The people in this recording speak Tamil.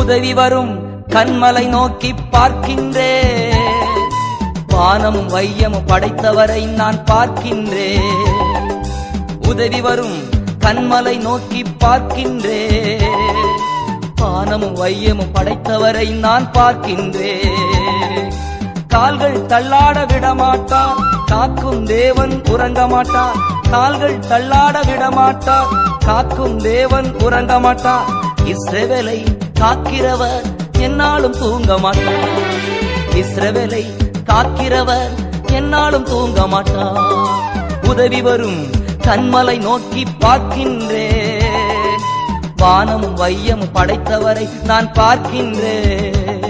உதவி வரும் கண்மலை நோக்கி பார்க்கின்றேன். வானமும் வையமும் படைத்தவரை நான் பார்க்கின்றேன். உதவி வரும் கண்மலை நோக்கி பார்க்கின்றேன். வானமும் வையமும் படைத்தவரை நான் பார்க்கின்றேன். கால்கள் தள்ளாட விடமாட்டார், காக்கும் தேவன் உறங்க மாட்டார். கால்கள் தள்ளாட விடமாட்டார், காக்கும் தேவன் உறங்க மாட்டார். இஸ்ரவேலை காக்கிறவர் என்னாலும் தூங்க மாட்டார். இஸ்ரவேலை காக்கிறவர் என்னாலும் தூங்க மாட்டார். உதவி வரும் கண்மலை நோக்கி பார்க்கின்றேன். வானமும் வையமும் படைத்தவரை நான் பார்க்கின்றேன்.